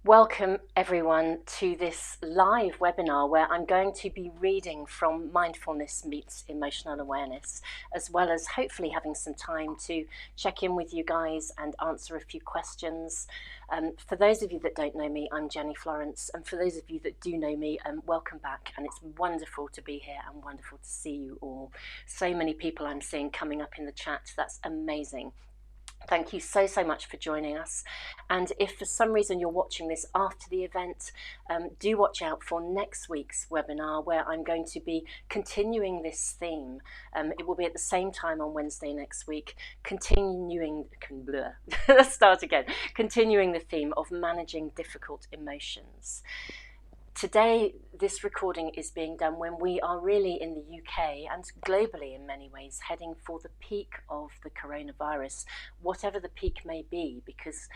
Welcome everyone to this live webinar where I'm going to be reading from Mindfulness Meets Emotional Awareness, as well as hopefully having some time to check in with you guys and answer a few questions. For those of you that don't know me, I'm Jenny Florence, and for those of you that do know me, welcome back, and it's wonderful to be here and wonderful to see you all. So many people I'm seeing coming up in the chat, that's amazing. Thank you so much for joining us. And if for some reason you're watching this after the event, do watch out for next week's webinar where I'm going to be continuing this theme. It will be at the same time on Wednesday next week, continuing the theme of managing difficult emotions. Today, this recording is being done when we are really in the UK and globally in many ways heading for the peak of the coronavirus, whatever the peak may be, because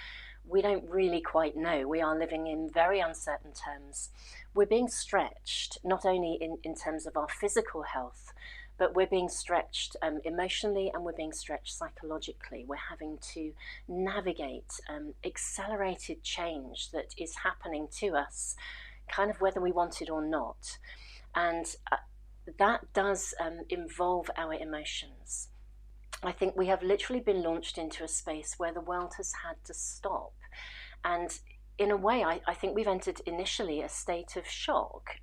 we don't really quite know. We are living in very uncertain terms. We're being stretched, not only in terms of our physical health, but we're being stretched emotionally and we're being stretched psychologically. We're having to navigate accelerated change that is happening to us, kind of whether we want it or not. And that does involve our emotions. I think we have literally been launched into a space where the world has had to stop. And in a way, I think we've entered initially a state of shock.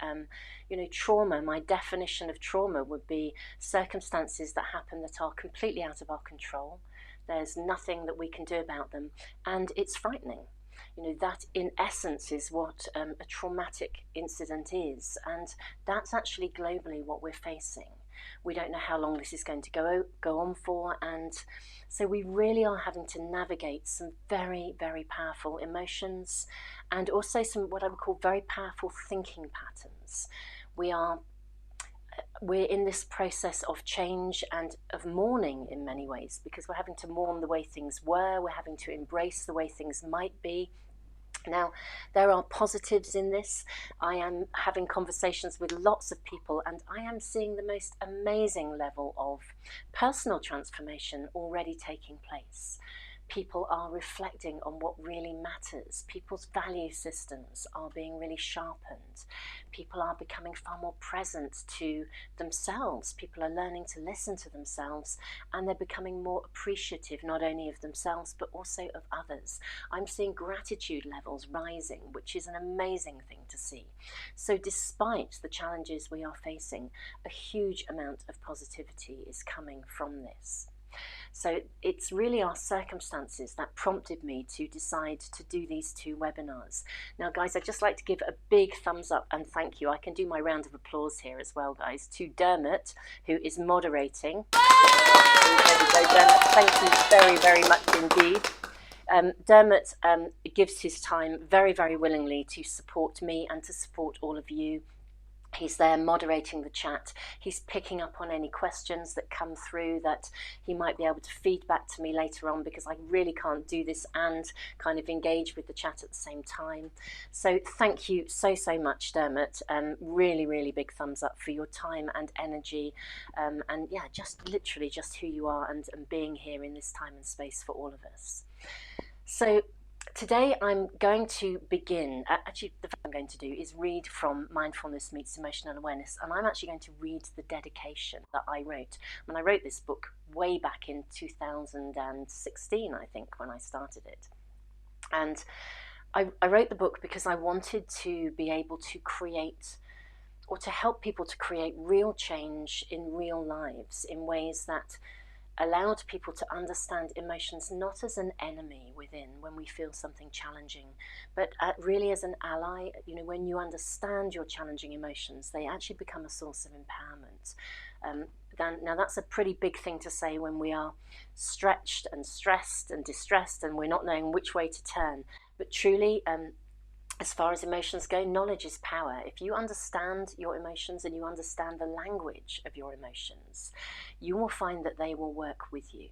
Trauma, my definition of trauma would be circumstances that happen that are completely out of our control. There's nothing that we can do about them, and it's frightening. That in essence is what a traumatic incident is, and that's actually globally what we're facing. We don't know how long this is going to go on for, and so we really are having to navigate some very, very powerful emotions and also some what I would call very powerful thinking patterns. We're in this process of change and of mourning in many ways, because we're having to mourn the way things were, we're having to embrace the way things might be. Now, there are positives in this. I am having conversations with lots of people, and I am seeing the most amazing level of personal transformation already taking place. People are reflecting on what really matters. People's value systems are being really sharpened. People are becoming far more present to themselves. People are learning to listen to themselves, and they're becoming more appreciative not only of themselves but also of others. I'm seeing gratitude levels rising, which is an amazing thing to see. So despite the challenges we are facing, a huge amount of positivity is coming from this. So it's really our circumstances that prompted me to decide to do these two webinars. Now, guys, I'd just like to give a big thumbs up and thank you. I can do my round of applause here as well, guys, to Dermot, who is moderating. Dermot, thank you very, very much indeed. Dermot gives his time very, very willingly to support me and to support all of you. He's there moderating the chat. He's picking up on any questions that come through that he might be able to feed back to me later on, because I really can't do this and kind of engage with the chat at the same time. So thank you so much, Dermot. Really, really big thumbs up for your time and energy. And yeah, just literally just who you are and being here in this time and space for all of us. So today I'm going to begin, actually the first thing I'm going to do is read from Mindfulness Meets Emotional Awareness, and I'm actually going to read the dedication that I wrote. When I wrote this book way back in 2016, I think, when I started it. And I wrote the book because I wanted to be able to create, or to help people to create real change in real lives in ways that allowed people to understand emotions not as an enemy within when we feel something challenging, but really as an ally. When you understand your challenging emotions, they actually become a source of empowerment. Now that's a pretty big thing to say when we are stretched and stressed and distressed and we're not knowing which way to turn. But truly, as far as emotions go, knowledge is power. If you understand your emotions and you understand the language of your emotions, you will find that they will work with you.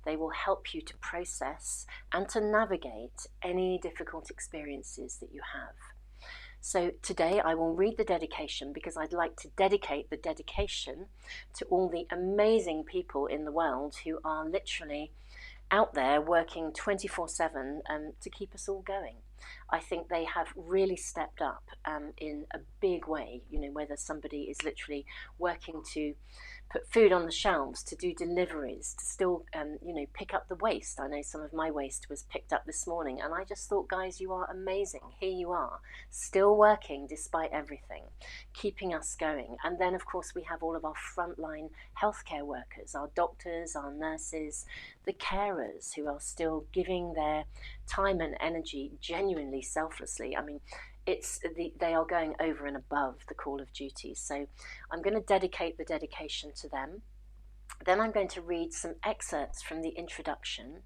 They will help you to process and to navigate any difficult experiences that you have. So today I will read the dedication because I'd like to dedicate the dedication to all the amazing people in the world who are literally out there working 24/7 to keep us all going. I think they have really stepped up in a big way, you know, whether somebody is literally working to put food on the shelves, to do deliveries, to still, you know, pick up the waste. I know some of my waste was picked up this morning, and I just thought, guys, you are amazing. Here you are, still working despite everything, keeping us going. And then, of course, we have all of our frontline healthcare workers, our doctors, our nurses, the carers who are still giving their time and energy genuinely selflessly. I mean, they are going over and above the call of duty. So I'm going to dedicate the dedication to them. Then I'm going to read some excerpts from the introduction,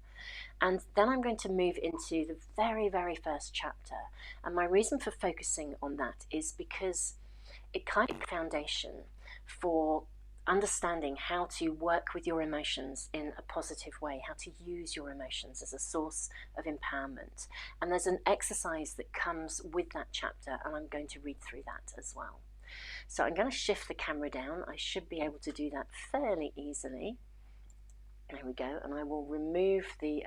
and then I'm going to move into the very, very first chapter. And my reason for focusing on that is because it kind of is a foundation for understanding how to work with your emotions in a positive way, how to use your emotions as a source of empowerment. And there's an exercise that comes with that chapter, and I'm going to read through that as well. So I'm going to shift the camera down. I should be able to do that fairly easily. There we go. And I will remove the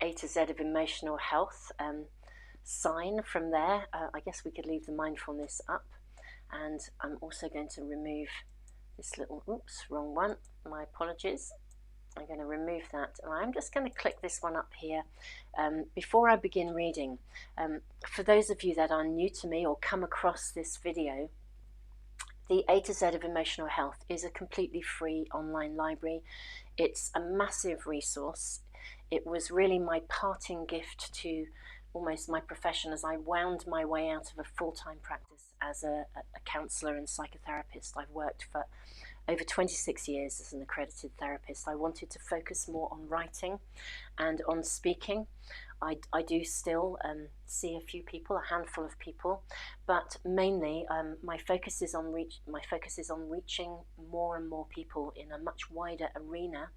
A2Z of Emotional Health sign from there. I guess we could leave the mindfulness up. And I'm also going to remove this little, oops, wrong one, my apologies. I'm going to remove that, and I'm just going to click this one up here before I begin reading. For those of you that are new to me or come across this video, the A2Z of Emotional Health is a completely free online library. It's a massive resource. It was really my parting gift to almost my profession as I wound my way out of a full-time practice as a counsellor and psychotherapist. I've worked for over 26 years as an accredited therapist. I wanted to focus more on writing and on speaking. I do still see a few people, a handful of people, but mainly my focus is on reaching more and more people in a much wider arena.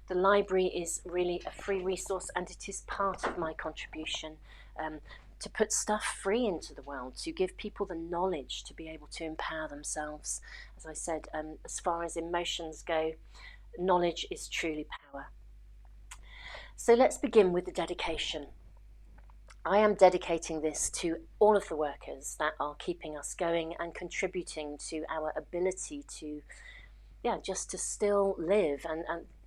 The library is really a free resource, and it is part of my contribution to put stuff free into the world, to give people the knowledge to be able to empower themselves. As I said, as far as emotions go, knowledge is truly power. So let's begin with the dedication. I am dedicating this to all of the workers that are keeping us going and contributing to our ability to, just to still live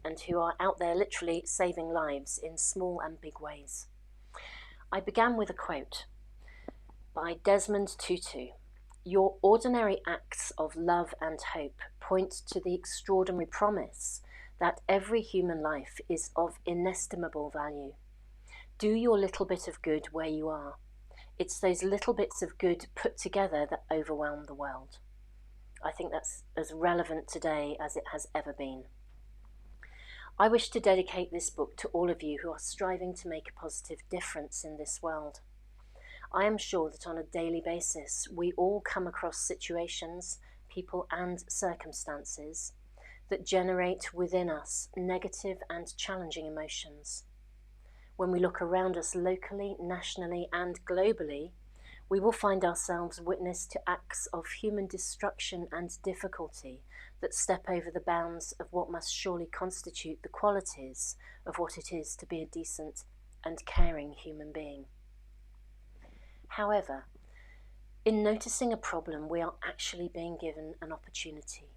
and who are out there literally saving lives in small and big ways. I began with a quote by Desmond Tutu. Your ordinary acts of love and hope point to the extraordinary promise that every human life is of inestimable value. Do your little bit of good where you are. It's those little bits of good put together that overwhelm the world. I think that's as relevant today as it has ever been. I wish to dedicate this book to all of you who are striving to make a positive difference in this world. I am sure that on a daily basis, we all come across situations, people and circumstances that generate within us negative and challenging emotions. When we look around us locally, nationally and globally, we will find ourselves witness to acts of human destruction and difficulty that step over the bounds of what must surely constitute the qualities of what it is to be a decent and caring human being. However, in noticing a problem, we are actually being given an opportunity.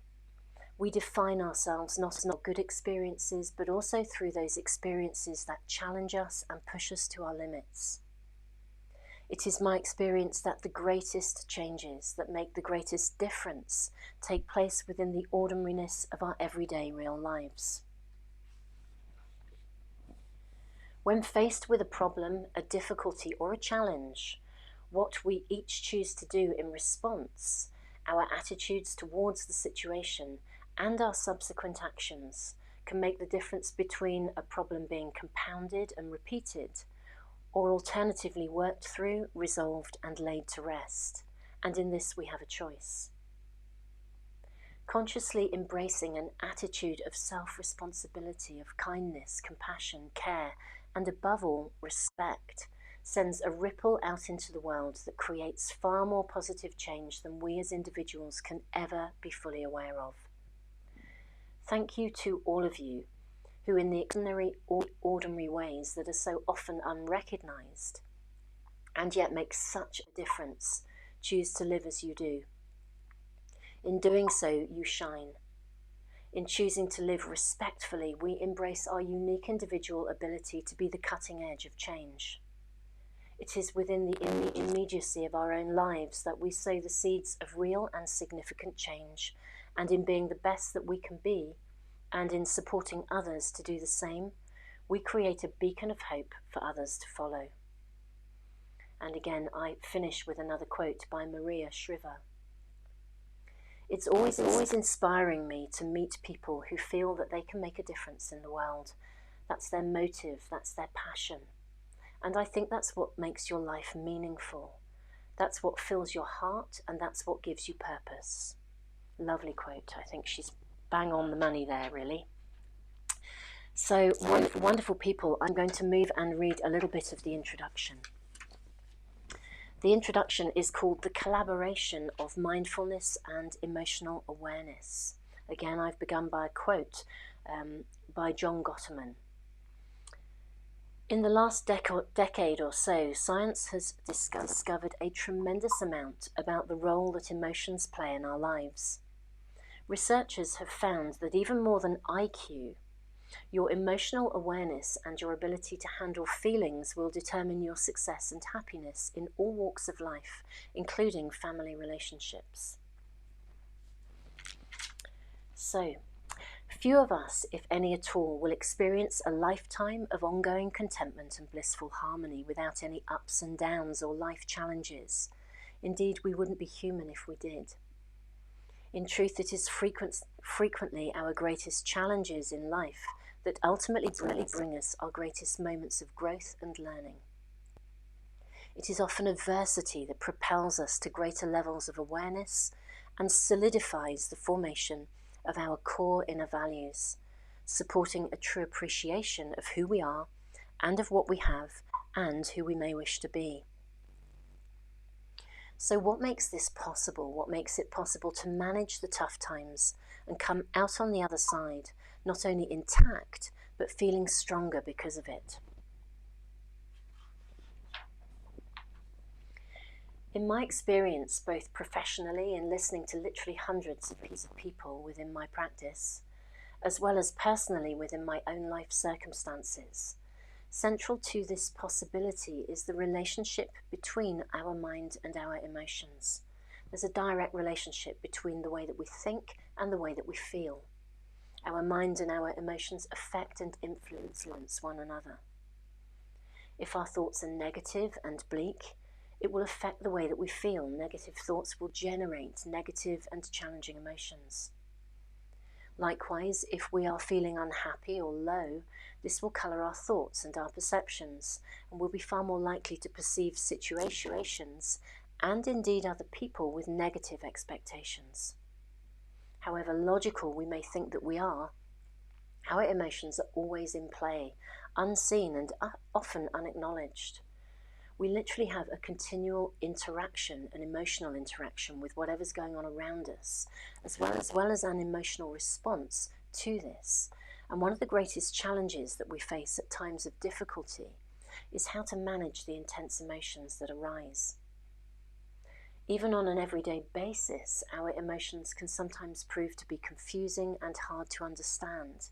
We define ourselves not as good experiences, but also through those experiences that challenge us and push us to our limits. It is my experience that the greatest changes that make the greatest difference take place within the ordinariness of our everyday real lives. When faced with a problem, a difficulty or a challenge, what we each choose to do in response, our attitudes towards the situation and our subsequent actions can make the difference between a problem being compounded and repeated, or alternatively worked through, resolved and laid to rest. And in this we have a choice. Consciously embracing an attitude of self-responsibility, of kindness, compassion, care, and above all, respect, sends a ripple out into the world that creates far more positive change than we as individuals can ever be fully aware of. Thank you to all of you who in the ordinary ways that are so often unrecognised and yet make such a difference, choose to live as you do. In doing so, you shine. In choosing to live respectfully, we embrace our unique individual ability to be the cutting edge of change. It is within the immediacy of our own lives that we sow the seeds of real and significant change, and in being the best that we can be, and in supporting others to do the same, we create a beacon of hope for others to follow. And again, I finish with another quote by Maria Shriver. It's always inspiring me to meet people who feel that they can make a difference in the world. That's their motive, that's their passion. And I think that's what makes your life meaningful. That's what fills your heart, and that's what gives you purpose. Lovely quote. I think she's bang on the money there, really. So, wonderful people, I'm going to move and read a little bit of the introduction. The introduction is called The Collaboration of Mindfulness and Emotional Awareness. Again, I've begun by a quote by John Gottman. In the last decade or so, science has discovered a tremendous amount about the role that emotions play in our lives. Researchers have found that even more than IQ, your emotional awareness and your ability to handle feelings will determine your success and happiness in all walks of life, including family relationships. So, few of us, if any at all, will experience a lifetime of ongoing contentment and blissful harmony without any ups and downs or life challenges. Indeed, we wouldn't be human if we did. In truth, it is frequently our greatest challenges in life that ultimately bring us our greatest moments of growth and learning. It is often adversity that propels us to greater levels of awareness and solidifies the formation of our core inner values, supporting a true appreciation of who we are and of what we have and who we may wish to be. So what makes this possible? What makes it possible to manage the tough times and come out on the other side, not only intact, but feeling stronger because of it? In my experience, both professionally in listening to literally hundreds of people within my practice, as well as personally within my own life circumstances, central to this possibility is the relationship between our mind and our emotions. There's a direct relationship between the way that we think and the way that we feel. Our mind and our emotions affect and influence one another. If our thoughts are negative and bleak, it will affect the way that we feel. Negative thoughts will generate negative and challenging emotions. Likewise, if we are feeling unhappy or low, this will colour our thoughts and our perceptions, and we'll be far more likely to perceive situations and indeed other people with negative expectations. However logical we may think that we are, our emotions are always in play, unseen and often unacknowledged. We literally have a continual interaction, an emotional interaction with whatever's going on around us, as well as an emotional response to this. And one of the greatest challenges that we face at times of difficulty is how to manage the intense emotions that arise. Even on an everyday basis, our emotions can sometimes prove to be confusing and hard to understand.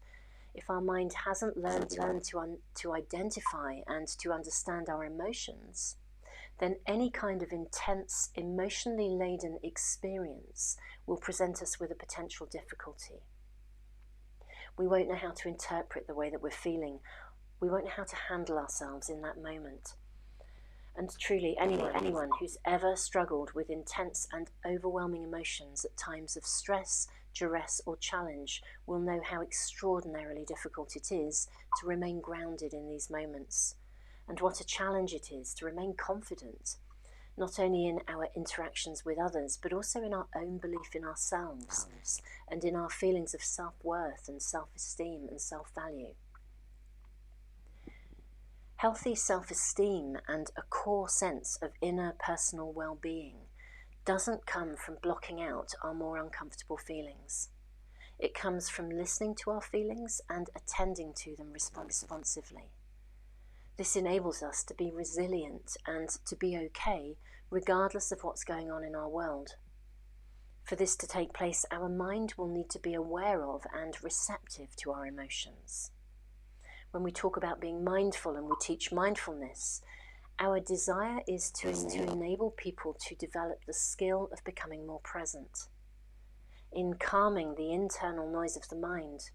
If our mind hasn't learned to identify and to understand our emotions, then any kind of intense, emotionally laden experience will present us with a potential difficulty. We won't know how to interpret the way that we're feeling. We won't know how to handle ourselves in that moment. And truly, anyone who's ever struggled with intense and overwhelming emotions at times of stress, duress or challenge will know how extraordinarily difficult it is to remain grounded in these moments, and what a challenge it is to remain confident, not only in our interactions with others, but also in our own belief in ourselves and in our feelings of self-worth and self-esteem and self-value. Healthy self-esteem and a core sense of inner personal well-being doesn't come from blocking out our more uncomfortable feelings. It comes from listening to our feelings and attending to them responsively. This enables us to be resilient and to be okay regardless of what's going on in our world. For this to take place, our mind will need to be aware of and receptive to our emotions. When we talk about being mindful and we teach mindfulness, our desire is to enable people to develop the skill of becoming more present. In calming the internal noise of the mind,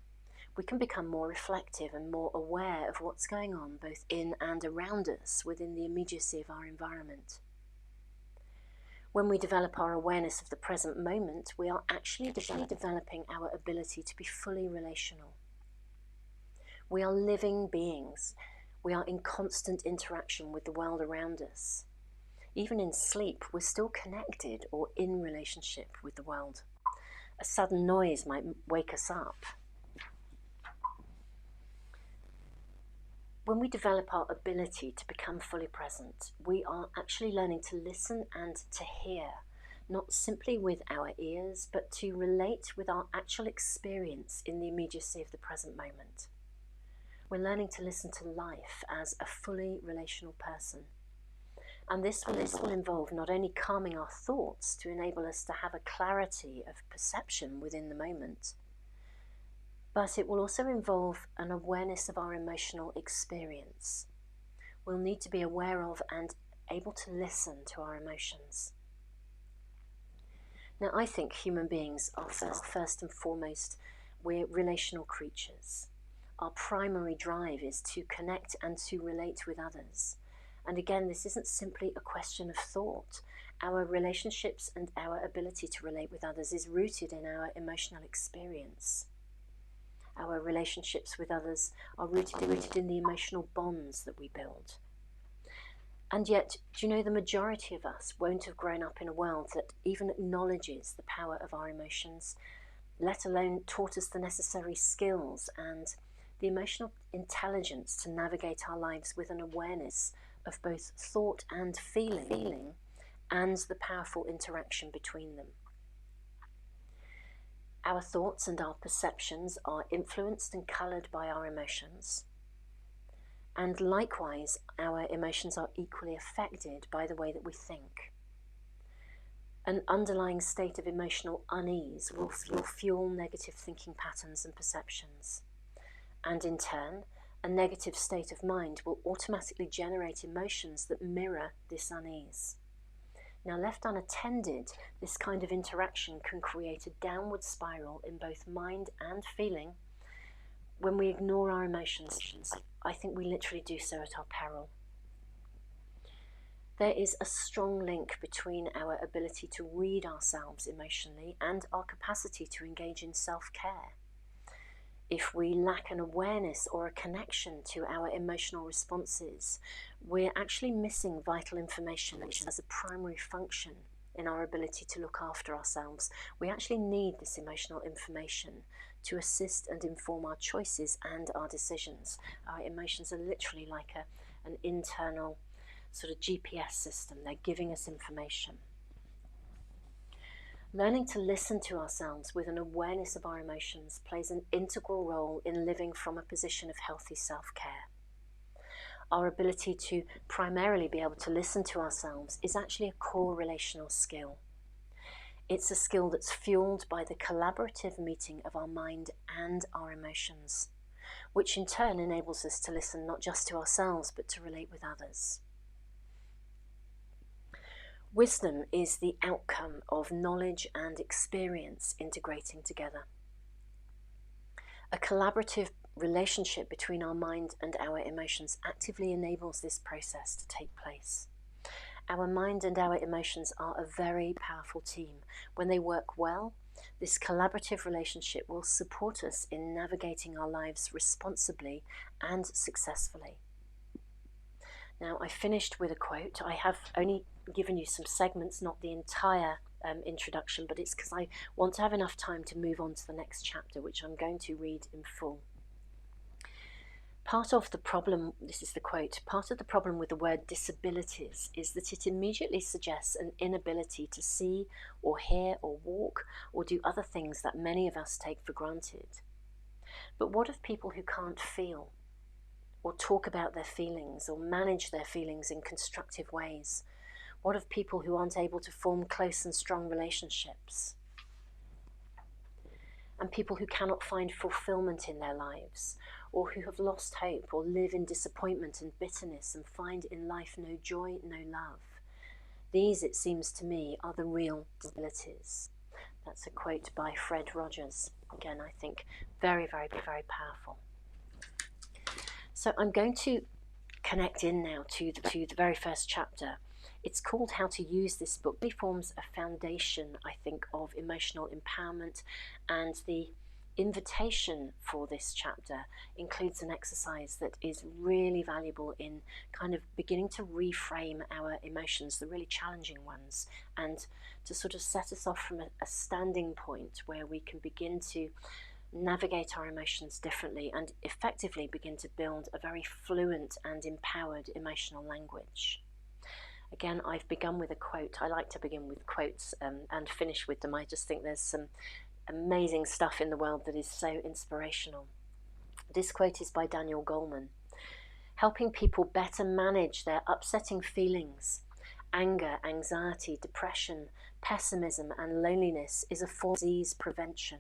we can become more reflective and more aware of what's going on both in and around us within the immediacy of our environment. When we develop our awareness of the present moment, we are actually developing our ability to be fully relational. We are living beings. We are in constant interaction with the world around us. Even in sleep, we're still connected or in relationship with the world. A sudden noise might wake us up. When we develop our ability to become fully present, we are actually learning to listen and to hear, not simply with our ears, but to relate with our actual experience in the immediacy of the present moment. We're learning to listen to life as a fully relational person. And this will involve not only calming our thoughts to enable us to have a clarity of perception within the moment, but it will also involve an awareness of our emotional experience. We'll need to be aware of and able to listen to our emotions. Now, I think human beings are first and foremost, we're relational creatures. Our primary drive is to connect and to relate with others. And again, this isn't simply a question of thought. Our relationships and our ability to relate with others is rooted in our emotional experience. Our relationships with others are rooted in the emotional bonds that we build. And yet, do you know, the majority of us won't have grown up in a world that even acknowledges the power of our emotions, let alone taught us the necessary skills and the emotional intelligence to navigate our lives with an awareness of both thought and feeling and the powerful interaction between them. Our thoughts and our perceptions are influenced and coloured by our emotions. And likewise, our emotions are equally affected by the way that we think. An underlying state of emotional unease will fuel negative thinking patterns and perceptions. And in turn, a negative state of mind will automatically generate emotions that mirror this unease. Now, left unattended, this kind of interaction can create a downward spiral in both mind and feeling. When we ignore our emotions, I think we literally do so at our peril. There is a strong link between our ability to read ourselves emotionally and our capacity to engage in self-care. If we lack an awareness or a connection to our emotional responses, we're actually missing vital information which has a primary function in our ability to look after ourselves. We actually need this emotional information to assist and inform our choices and our decisions. Our emotions are literally like an internal sort of GPS system. They're giving us information. Learning to listen to ourselves with an awareness of our emotions plays an integral role in living from a position of healthy self-care. Our ability to primarily be able to listen to ourselves is actually a core relational skill. It's a skill that's fueled by the collaborative meeting of our mind and our emotions, which in turn enables us to listen not just to ourselves but to relate with others. Wisdom is the outcome of knowledge and experience integrating together. A collaborative relationship between our mind and our emotions actively enables this process to take place. Our mind and our emotions are a very powerful team. When they work well, this collaborative relationship will support us in navigating our lives responsibly and successfully. Now, I finished with a quote. I have only given you some segments, not the entire introduction, but it's because I want to have enough time to move on to the next chapter, which I'm going to read in full. Part of the problem, this is the quote, part of the problem with the word disabilities is that it immediately suggests an inability to see or hear or walk or do other things that many of us take for granted. But what of people who can't feel or talk about their feelings or manage their feelings in constructive ways? What of people who aren't able to form close and strong relationships? And people who cannot find fulfillment in their lives, or who have lost hope or live in disappointment and bitterness and find in life no joy, no love. These, it seems to me, are the real disabilities. That's a quote by Fred Rogers. Again, I think very, very, very powerful. So I'm going to connect in now to the very first chapter. It's called How to Use This Book. It forms a foundation, I think, of emotional empowerment, and the invitation for this chapter includes an exercise that is really valuable in kind of beginning to reframe our emotions, the really challenging ones, and to sort of set us off from a standing point where we can begin to navigate our emotions differently and effectively begin to build a very fluent and empowered emotional language. Again, I've begun with a quote. I like to begin with quotes and finish with them. I just think there's some amazing stuff in the world that is so inspirational. This quote is by Daniel Goleman. Helping people better manage their upsetting feelings, anger, anxiety, depression, pessimism, and loneliness is a form of disease prevention.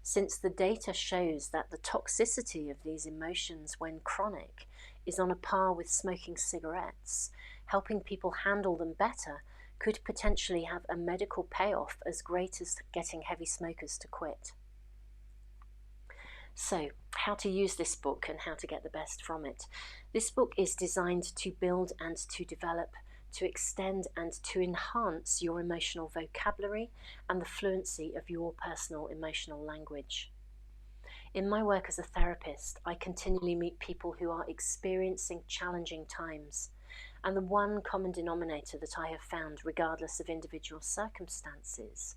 Since the data shows that the toxicity of these emotions when chronic is on a par with smoking cigarettes, helping people handle them better could potentially have a medical payoff as great as getting heavy smokers to quit. So, how to use this book and how to get the best from it. This book is designed to build and to develop, to extend and to enhance your emotional vocabulary and the fluency of your personal emotional language. In my work as a therapist, I continually meet people who are experiencing challenging times. And the one common denominator that I have found, regardless of individual circumstances,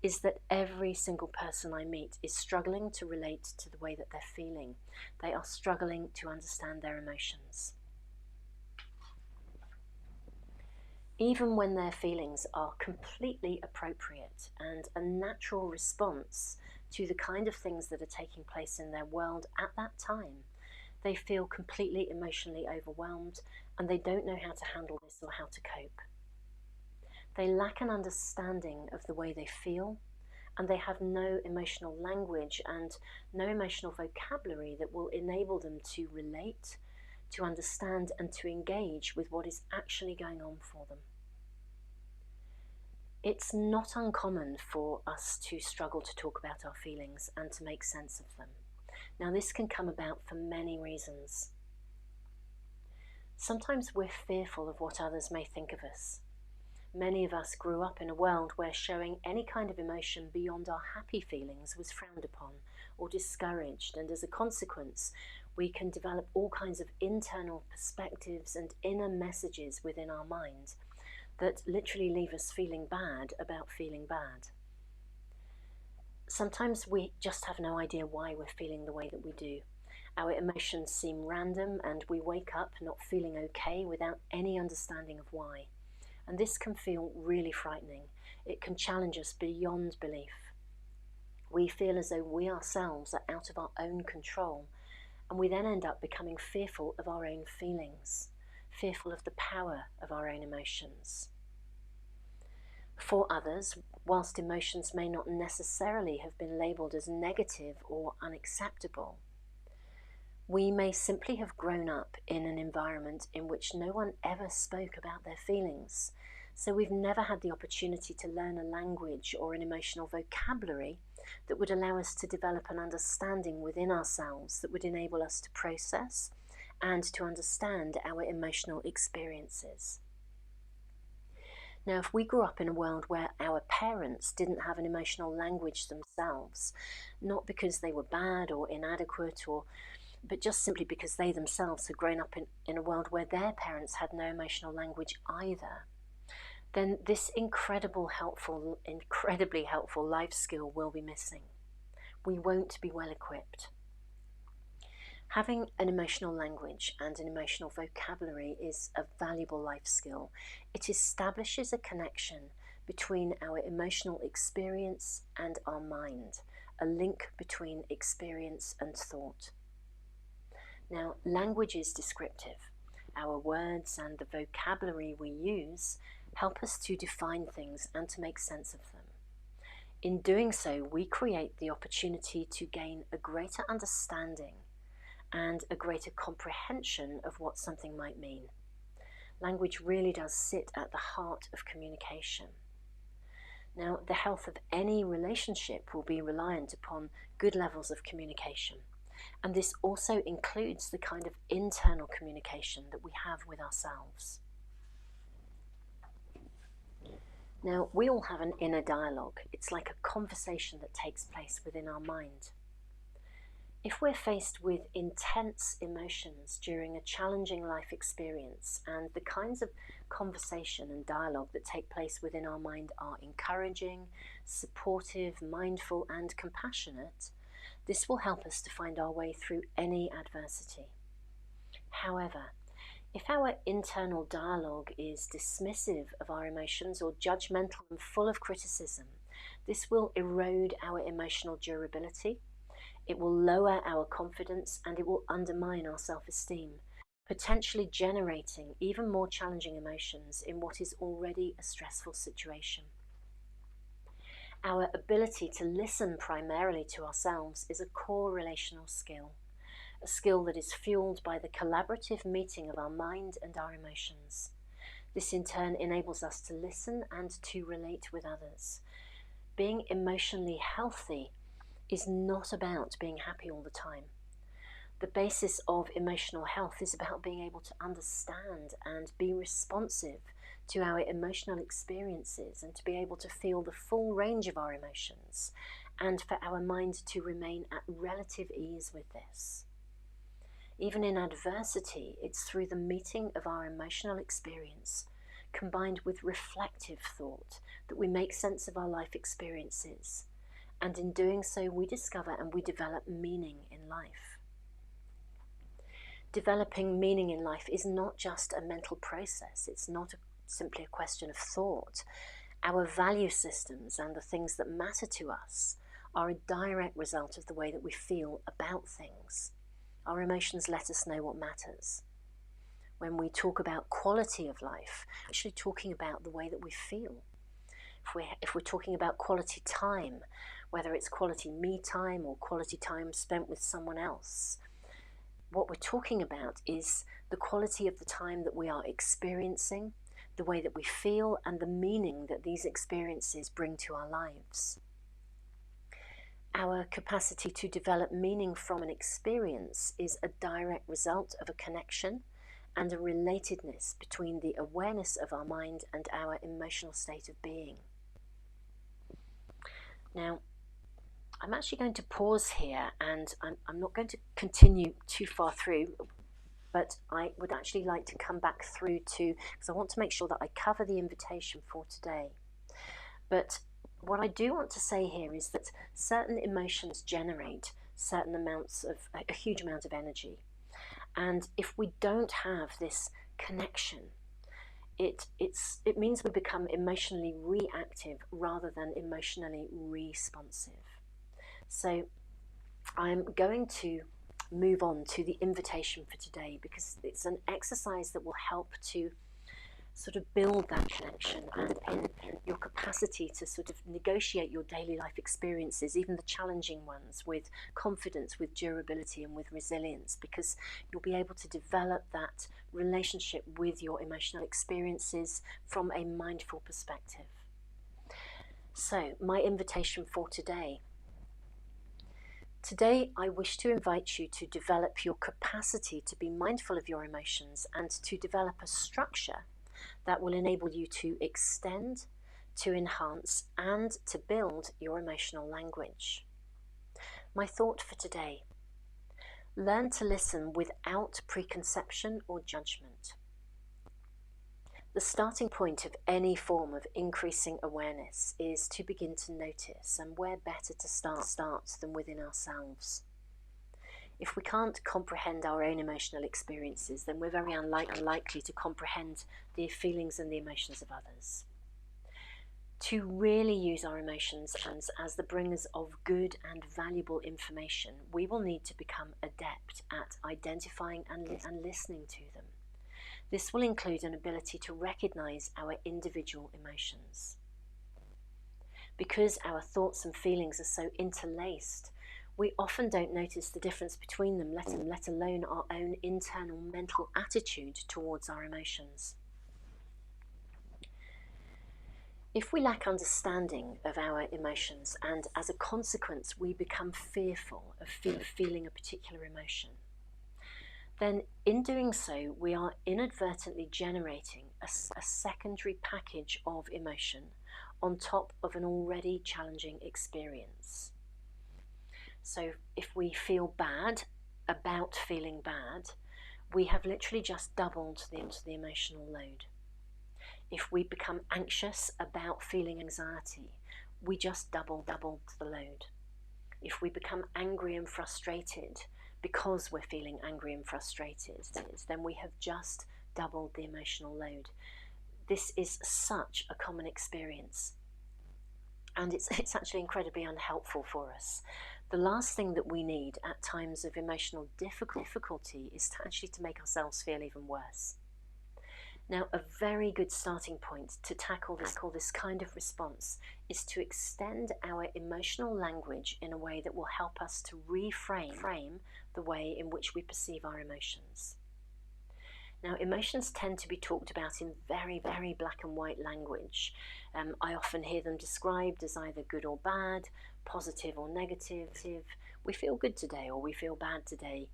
is that every single person I meet is struggling to relate to the way that they're feeling. They are struggling to understand their emotions. Even when their feelings are completely appropriate and a natural response to the kind of things that are taking place in their world at that time, they feel completely emotionally overwhelmed and they don't know how to handle this or how to cope. They lack an understanding of the way they feel, and they have no emotional language and no emotional vocabulary that will enable them to relate, to understand, and to engage with what is actually going on for them. It's not uncommon for us to struggle to talk about our feelings and to make sense of them. Now, this can come about for many reasons. Sometimes we're fearful of what others may think of us. Many of us grew up in a world where showing any kind of emotion beyond our happy feelings was frowned upon or discouraged, and as a consequence, we can develop all kinds of internal perspectives and inner messages within our mind that literally leave us feeling bad about feeling bad. Sometimes we just have no idea why we're feeling the way that we do. Our emotions seem random and we wake up not feeling okay without any understanding of why. And this can feel really frightening. It can challenge us beyond belief. We feel as though we ourselves are out of our own control, and we then end up becoming fearful of our own feelings, fearful of the power of our own emotions. For others, whilst emotions may not necessarily have been labelled as negative or unacceptable, we may simply have grown up in an environment in which no one ever spoke about their feelings. So we've never had the opportunity to learn a language or an emotional vocabulary that would allow us to develop an understanding within ourselves that would enable us to process and to understand our emotional experiences. Now, if we grew up in a world where our parents didn't have an emotional language themselves, not because they were bad or inadequate, but just simply because they themselves had grown up in a world where their parents had no emotional language either, then this incredibly helpful life skill will be missing. We won't be well equipped. Having an emotional language and an emotional vocabulary is a valuable life skill. It establishes a connection between our emotional experience and our mind, a link between experience and thought. Now, language is descriptive. Our words and the vocabulary we use help us to define things and to make sense of them. In doing so, we create the opportunity to gain a greater understanding and a greater comprehension of what something might mean. Language really does sit at the heart of communication. Now, the health of any relationship will be reliant upon good levels of communication, and this also includes the kind of internal communication that we have with ourselves. Now, we all have an inner dialogue. It's like a conversation that takes place within our mind. If we're faced with intense emotions during a challenging life experience, and the kinds of conversation and dialogue that take place within our mind are encouraging, supportive, mindful, and compassionate, this will help us to find our way through any adversity. However, if our internal dialogue is dismissive of our emotions or judgmental and full of criticism, this will erode our emotional durability. It will lower our confidence and it will undermine our self-esteem, potentially generating even more challenging emotions in what is already a stressful situation. Our ability to listen primarily to ourselves is a core relational skill, a skill that is fueled by the collaborative meeting of our mind and our emotions. This in turn enables us to listen and to relate with others. Being emotionally healthy is not about being happy all the time. The basis of emotional health is about being able to understand and be responsive to our emotional experiences and to be able to feel the full range of our emotions and for our mind to remain at relative ease with this. Even in adversity, it's through the meeting of our emotional experience combined with reflective thought that we make sense of our life experiences. And in doing so, we discover and we develop meaning in life. Developing meaning in life is not just a mental process. It's not simply a question of thought. Our value systems and the things that matter to us are a direct result of the way that we feel about things. Our emotions let us know what matters. When we talk about quality of life, we're actually talking about the way that we feel. If we're talking about quality time, whether it's quality me time or quality time spent with someone else, what we're talking about is the quality of the time that we are experiencing, the way that we feel, and the meaning that these experiences bring to our lives. Our capacity to develop meaning from an experience is a direct result of a connection and a relatedness between the awareness of our mind and our emotional state of being. Now, I'm actually going to pause here, and I'm not going to continue too far through, but I would actually like to come back through to, because I want to make sure that I cover the invitation for today. But what I do want to say here is that certain emotions generate certain amounts of, a huge amount of energy. And if we don't have this connection, it means we become emotionally reactive rather than emotionally responsive. So I'm going to move on to the invitation for today, because it's an exercise that will help to sort of build that connection and your capacity to sort of negotiate your daily life experiences, even the challenging ones, with confidence, with durability and with resilience, because you'll be able to develop that relationship with your emotional experiences from a mindful perspective. So, my invitation for today. Today, I wish to invite you to develop your capacity to be mindful of your emotions and to develop a structure that will enable you to extend, to enhance, and to build your emotional language. My thought for today: learn to listen without preconception or judgment. The starting point of any form of increasing awareness is to begin to notice, and where better to start than within ourselves. If we can't comprehend our own emotional experiences, then we're very unlikely to comprehend the feelings and the emotions of others. To really use our emotions as the bringers of good and valuable information, we will need to become adept at identifying and listening to them. This will include an ability to recognize our individual emotions. Because our thoughts and feelings are so interlaced, we often don't notice the difference between them, let alone our own internal mental attitude towards our emotions. If we lack understanding of our emotions, and as a consequence we become fearful of feeling a particular emotion, then in doing so we are inadvertently generating a secondary package of emotion on top of an already challenging experience. So if we feel bad about feeling bad, we have literally just doubled the emotional load. If we become anxious about feeling anxiety, we just doubled the load. If we become angry and frustrated because we're feeling angry and frustrated, then we have just doubled the emotional load. This is such a common experience, and it's actually incredibly unhelpful for us. The last thing that we need at times of emotional difficulty is actually to make ourselves feel even worse. Now, a very good starting point to tackle this kind of response is to extend our emotional language in a way that will help us to reframe the way in which we perceive our emotions. Now, emotions tend to be talked about in very, very black and white language. I often hear them described as either good or bad, positive or negative. We feel good today or we feel bad today.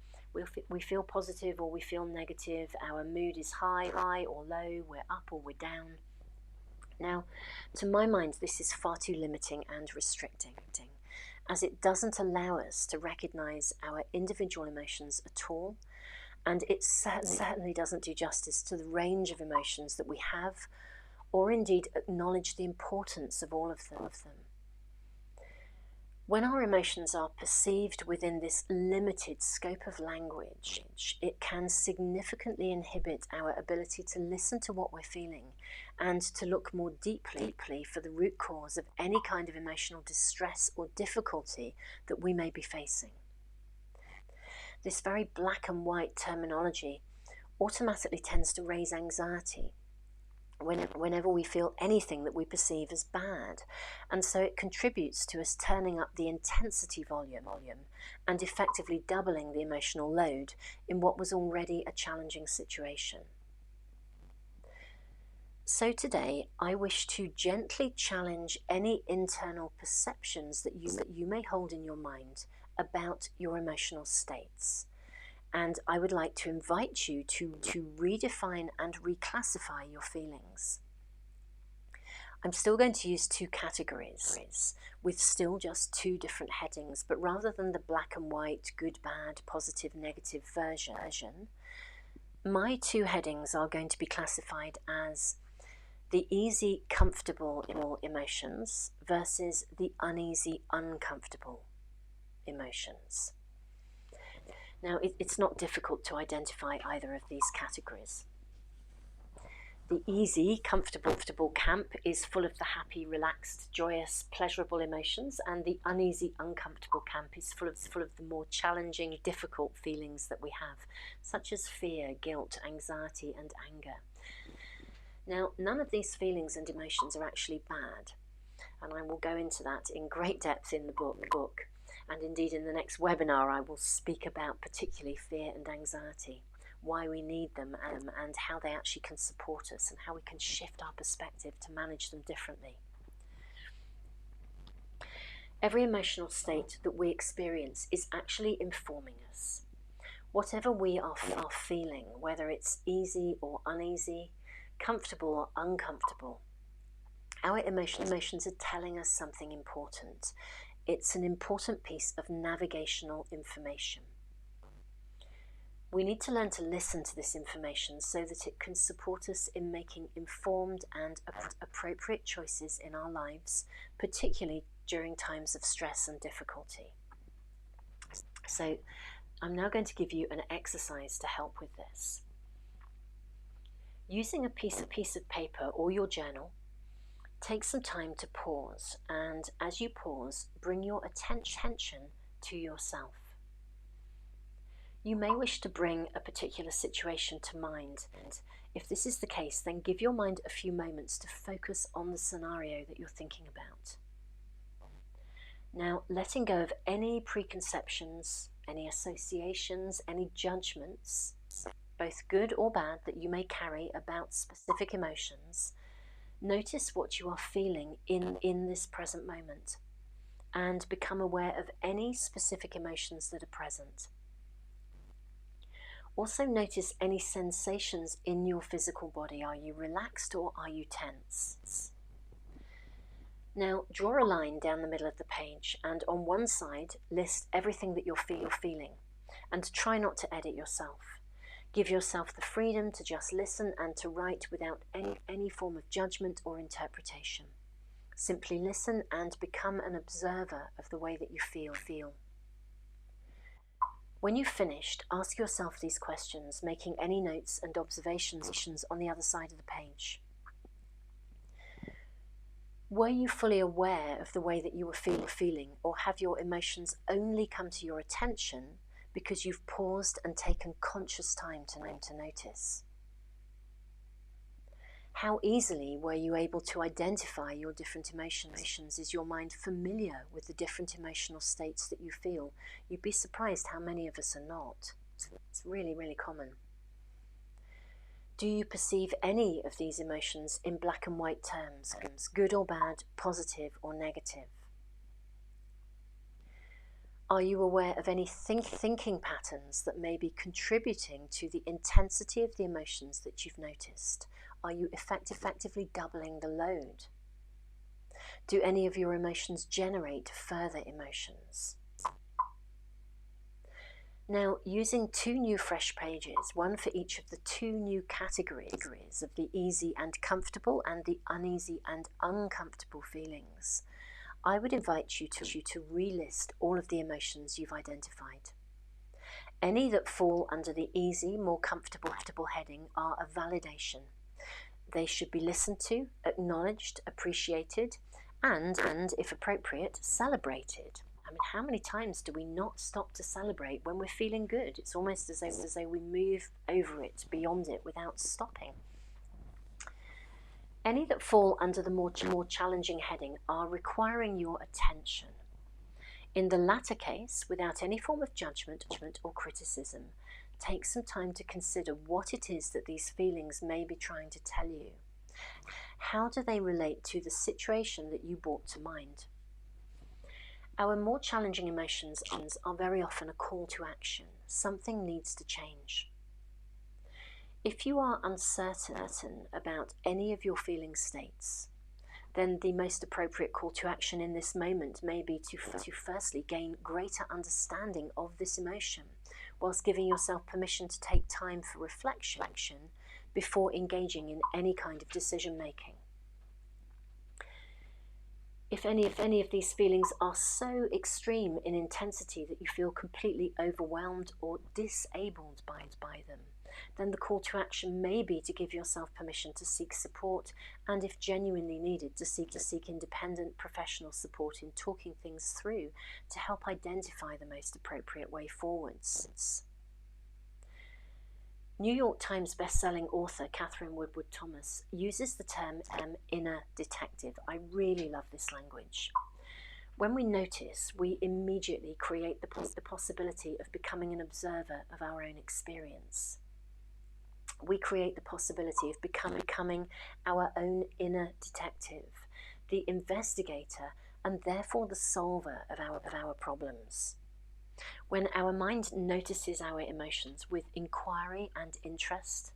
We feel positive or we feel negative. Our mood is high or low. We're up or we're down. Now, to my mind, this is far too limiting and restricting, as it doesn't allow us to recognize our individual emotions at all, and it certainly doesn't do justice to the range of emotions that we have, or indeed acknowledge the importance of all of them. When our emotions are perceived within this limited scope of language, it can significantly inhibit our ability to listen to what we're feeling and to look more deeply for the root cause of any kind of emotional distress or difficulty that we may be facing. This very black and white terminology automatically tends to raise anxiety whenever we feel anything that we perceive as bad, and so it contributes to us turning up the intensity volume and effectively doubling the emotional load in what was already a challenging situation. So today I wish to gently challenge any internal perceptions that you may hold in your mind about your emotional states. And I would like to invite you to redefine and reclassify your feelings. I'm still going to use two categories with still just two different headings, but rather than the black and white, good, bad, positive, negative version, my two headings are going to be classified as the easy, comfortable emotions versus the uneasy, uncomfortable emotions. Now, it's not difficult to identify either of these categories. The easy, comfortable camp is full of the happy, relaxed, joyous, pleasurable emotions, and the uneasy, uncomfortable camp is full of the more challenging, difficult feelings that we have, such as fear, guilt, anxiety, and anger. Now, none of these feelings and emotions are actually bad, and I will go into that in great depth in the book. And indeed in the next webinar I will speak about particularly fear and anxiety, why we need them, and how they actually can support us and how we can shift our perspective to manage them differently. Every emotional state that we experience is actually informing us. Whatever we are feeling, whether it's easy or uneasy, comfortable or uncomfortable, our emotions are telling us something important. It's an important piece of navigational information. We need to learn to listen to this information so that it can support us in making informed and appropriate choices in our lives, particularly during times of stress and difficulty. So I'm now going to give you an exercise to help with this. Using a piece of paper or your journal, take some time to pause, and as you pause, bring your attention to yourself. You may wish to bring a particular situation to mind, and if this is the case, then give your mind a few moments to focus on the scenario that you're thinking about. Now, letting go of any preconceptions, any associations, any judgments, both good or bad, that you may carry about specific emotions, notice what you are feeling in this present moment, and become aware of any specific emotions that are present. Also notice any sensations in your physical body. Are you relaxed or are you tense? Now draw a line down the middle of the page, and on one side list everything that you're feeling, and try not to edit yourself. Give yourself the freedom to just listen and to write without any form of judgment or interpretation. Simply listen and become an observer of the way that you feel. When you've finished, ask yourself these questions, making any notes and observations on the other side of the page. Were you fully aware of the way that you were feeling, or have your emotions only come to your attention because you've paused and taken conscious time to notice? How easily were you able to identify your different emotions? Is your mind familiar with the different emotional states that you feel? You'd be surprised how many of us are not. It's really, really common. Do you perceive any of these emotions in black and white terms, good or bad, positive or negative? Are you aware of any thinking patterns that may be contributing to the intensity of the emotions that you've noticed? Are you effectively doubling the load? Do any of your emotions generate further emotions? Now, using 2 new fresh pages, one for each of the 2 new categories of the easy and comfortable and the uneasy and uncomfortable feelings, I would invite you to relist all of the emotions you've identified. Any that fall under the easy, more comfortable heading are a validation. They should be listened to, acknowledged, appreciated, and if appropriate, celebrated. I mean, how many times do we not stop to celebrate when we're feeling good? It's almost as though we move over it, beyond it, without stopping. Any that fall under the more challenging heading are requiring your attention. In the latter case, without any form of judgment or criticism, take some time to consider what it is that these feelings may be trying to tell you. How do they relate to the situation that you brought to mind? Our more challenging emotions are very often a call to action. Something needs to change. If you are uncertain about any of your feeling states, then the most appropriate call to action in this moment may be to firstly gain greater understanding of this emotion, whilst giving yourself permission to take time for reflection before engaging in any kind of decision making. If any of these feelings are so extreme in intensity that you feel completely overwhelmed or disabled by them, then the call to action may be to give yourself permission to seek support, and if genuinely needed, to seek independent professional support in talking things through to help identify the most appropriate way forwards. New York Times best-selling author Catherine Woodward Thomas uses the term inner detective. I really love this language. When we notice, we immediately create the possibility of becoming an observer of our own experience. We create the possibility of becoming our own inner detective, the investigator, and therefore the solver of our problems. When our mind notices our emotions with inquiry and interest,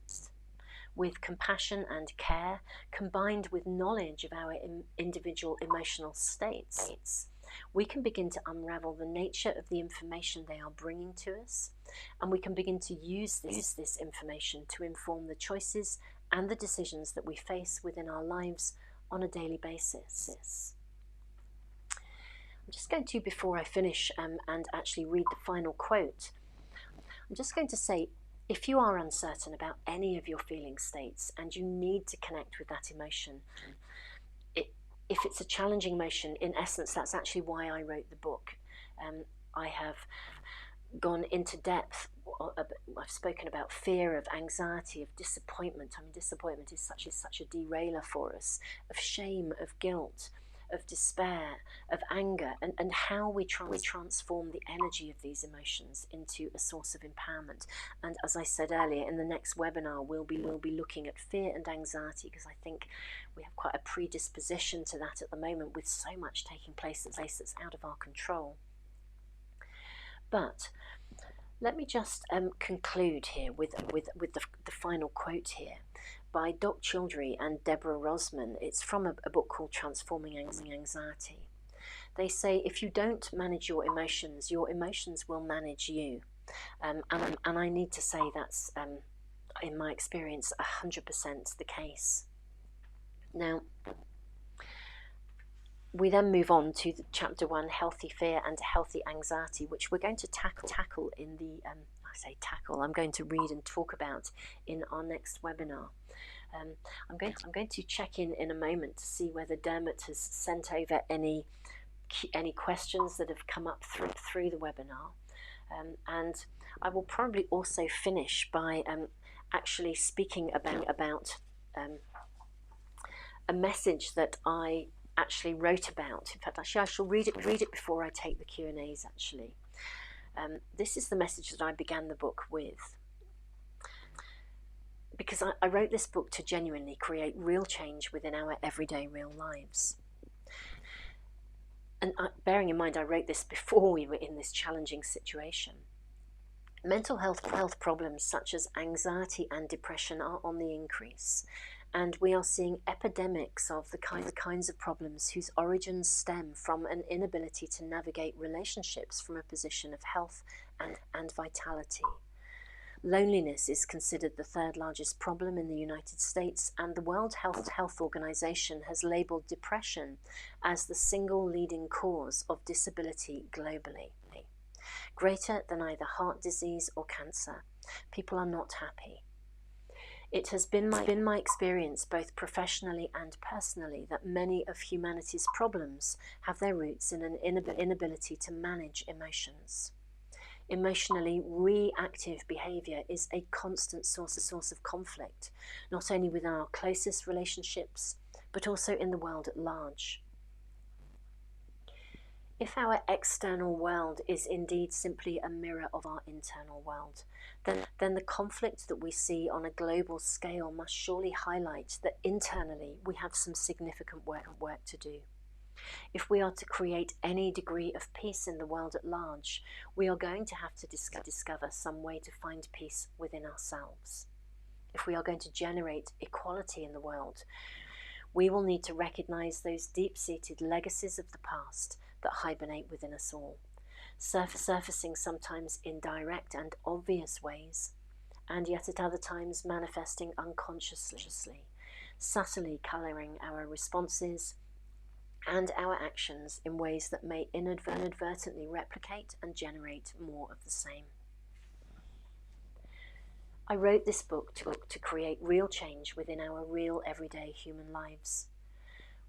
with compassion and care, combined with knowledge of our individual emotional states, we can begin to unravel the nature of the information they are bringing to us, and we can begin to use this information to inform the choices and the decisions that we face within our lives on a daily basis. I'm just going to, before I finish and actually read the final quote, I'm just going to say, if you are uncertain about any of your feeling states and you need to connect with that emotion, if it's a challenging emotion, in essence, that's actually why I wrote the book. I have gone into depth. I've spoken about fear, of anxiety, of disappointment. I mean, disappointment is such a derailer for us, of shame, of guilt, of despair, of anger, and how we transform the energy of these emotions into a source of empowerment. And as I said earlier, in the next webinar, we'll be looking at fear and anxiety, because I think we have quite a predisposition to that at the moment, with so much taking place that's out of our control. But let me just conclude here with the final quote here by Doc Childry and Deborah Rosman. It's from a book called Transforming Anxiety. They say, if you don't manage your emotions will manage you. And I need to say that's, in my experience, 100% the case. Now, we then move on to chapter 1, Healthy Fear and Healthy Anxiety, which we're going to tackle in the, I'm going to read and talk about in our next webinar. I'm going to check in a moment to see whether Dermot has sent over any questions that have come up through the webinar. And I will probably also finish by actually speaking about a message that I actually wrote about. In fact, I shall read it before I take the Q&As, actually. This is the message that I began the book with, because I wrote this book to genuinely create real change within our everyday real lives. And bearing in mind, I wrote this before we were in this challenging situation. Mental health problems such as anxiety and depression are on the increase, and we are seeing epidemics of the kinds of problems whose origins stem from an inability to navigate relationships from a position of health and vitality. Loneliness is considered the third largest problem in the United States, and the World Health Organization has labeled depression as the single leading cause of disability globally. Greater than either heart disease or cancer. People are not happy. It has been my experience, both professionally and personally, that many of humanity's problems have their roots in an inability to manage emotions. Emotionally reactive behaviour is a constant source of conflict, not only within our closest relationships, but also in the world at large. If our external world is indeed simply a mirror of our internal world, then the conflict that we see on a global scale must surely highlight that internally we have some significant work to do. If we are to create any degree of peace in the world at large, we are going to have to discover some way to find peace within ourselves. If we are going to generate equality in the world, we will need to recognize those deep-seated legacies of the past that hibernate within us all, surfacing sometimes in direct and obvious ways, and yet at other times manifesting unconsciously, subtly colouring our responses and our actions in ways that may inadvertently replicate and generate more of the same. I wrote this book to create real change within our real everyday human lives.